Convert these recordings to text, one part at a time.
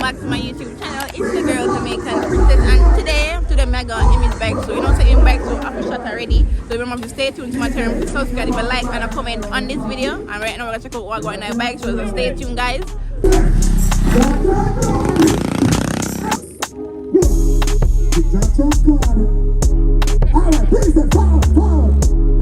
back to my YouTube channel. It's the girl Jamaican Princess, and today I got Image bike. So you know, say in bike, so I have shot already. So remember to stay tuned to my channel, to subscribe, leave a like and a comment on this video. And right now we're gonna check out what going on bike. So stay tuned, guys. Alright, please forward.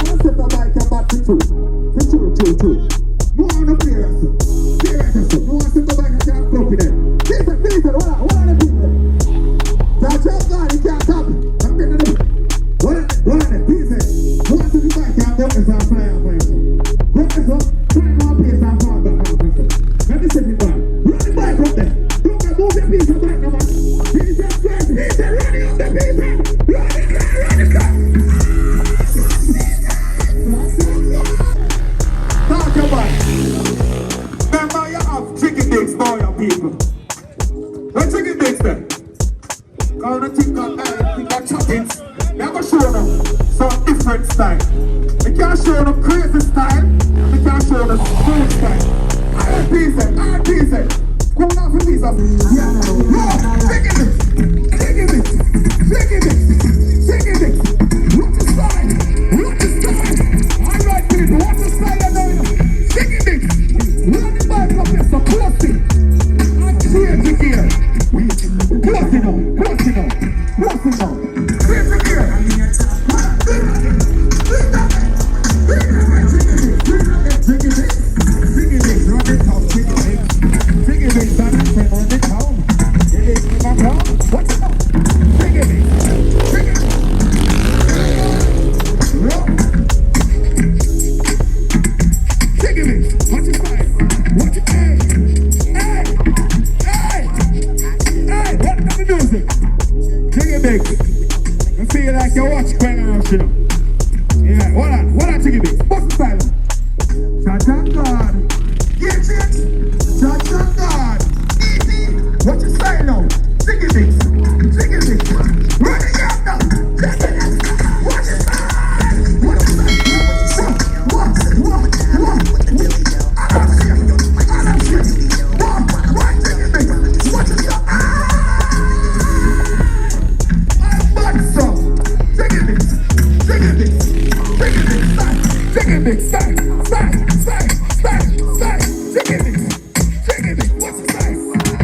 Let's set the bike and back to two. You want to play us? Serious. You want to set the bike and can't copy them. Please, what are the people? That's your God, you can't copy. I'm getting it. What are the pieces? You want to do bike and go this and fly and play. Go this up, try more pace and fall back. Let me set it back. Run the bike up there. Don't move the piece of bike, no man. He's running up the piece. Run it. Talk about it. Remember you have chicken dicks for your people. What chicken dicks then? Cause the think of choppings. You have to show them some different style. You can't show them crazy style. You can't show them smooth style. Alright pieces. Come off a piece of yeah. No, chicken dicks. What the style? Alright people, what the style you know? Chicken dicks. Run the bike up there, so close it. And clear the gear. Close it now. Clear the gear. Chicken dicks. Run the town. Chicken dicks, run the town. What's it now? Chicken dicks. What's it fine? What's it? Hey! What the music? Chicken Big. I feel like you watch going around, you know. Yeah, hold on, Chicken Big. What's the style? Shot God. Get it? Shot God. Easy. What's your style now? Chicken Big. Run it up now. What's your style? What's your style? What? Chicken Big, style. Chicken Big, what's your style?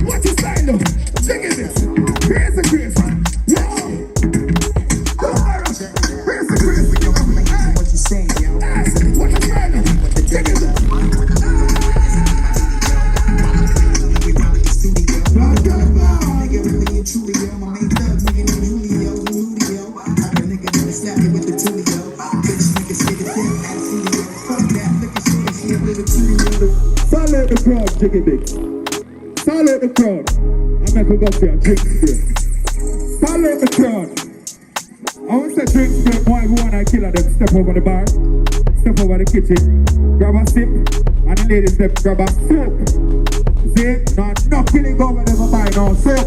What's your style though? Chicken Big, crazy. Whoa! Crazy. What you saying, yo? What's your style though? Chicken Big. Salute the crowd, Chicken Big. Salute the crowd. I'm going to go for your drinks here. Salute the crowd. I want to say drinks for boy who want to kill them. Step over the bar, step over the kitchen, grab a sip, and the ladies step grab a soap. See? No killing over there buy no soap.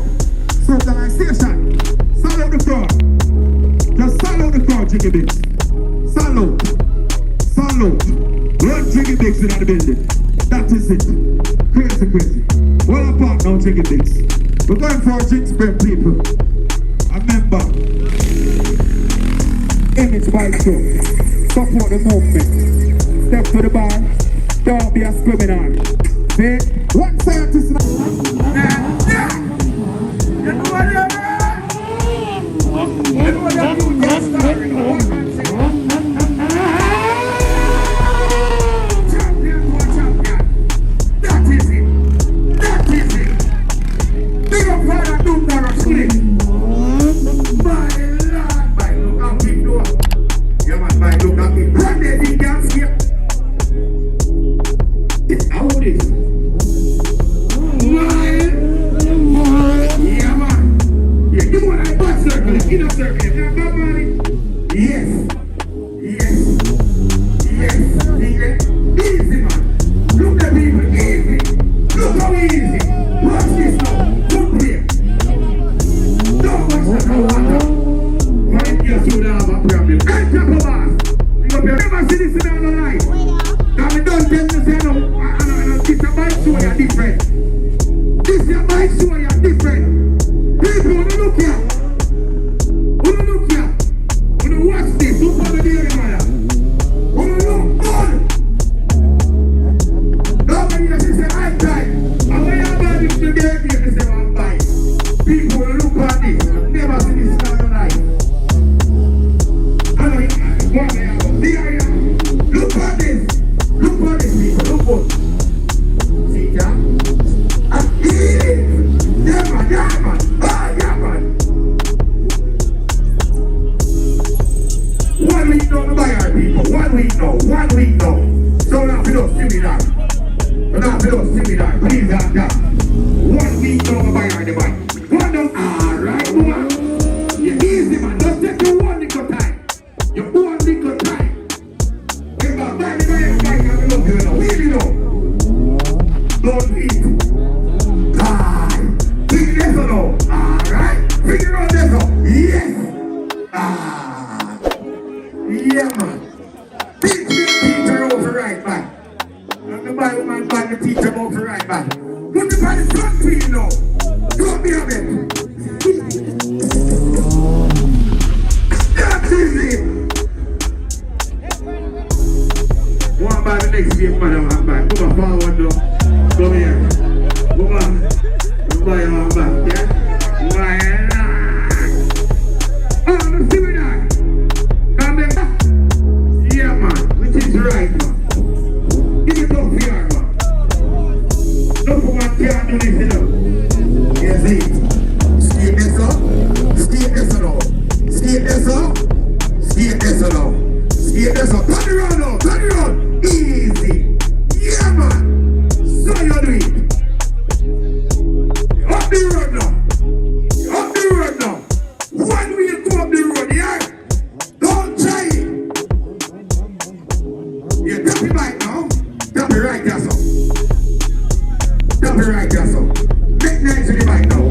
Soap the line station. Salute the crowd. Just salute the crowd, Chicken Big. Salute. Run Chicken Bigs in the building. That is it. Crazy. Well apart now, Chicken Bigs. We're going for a drink spread, people. Remember, Image bike show. Support the movement. Step to the bar. Don't be a criminal. See? One scientist now. You know what you're doing? You know what you're doing? Just starting. This is your bike show, you're different. right back. Put the body front for you now. Drop me a bit. That's easy. One by the next game, madam, I'm back. Come on, forward now. Come here. Come on. Come by your back, yeah? Why? Oh, let's see me now. Come there. Yeah, man. Which is right, man. Give it up here, man. No one can't do this, you know. Yes, it. Skate this up. Skate this up. Skate this up. Skate this up. Skate this up. Turn around now. Turn around. Easy. Yeah, man. So you do it. Up the road now. Up the road now. When we go up the road, yeah? Don't try it. Yeah, tap it right now. Tap it right there, so. Tap it right there, so. Make nice with the bike now.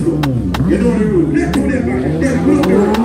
You know the rule. Let's do that back. Then pull up the road.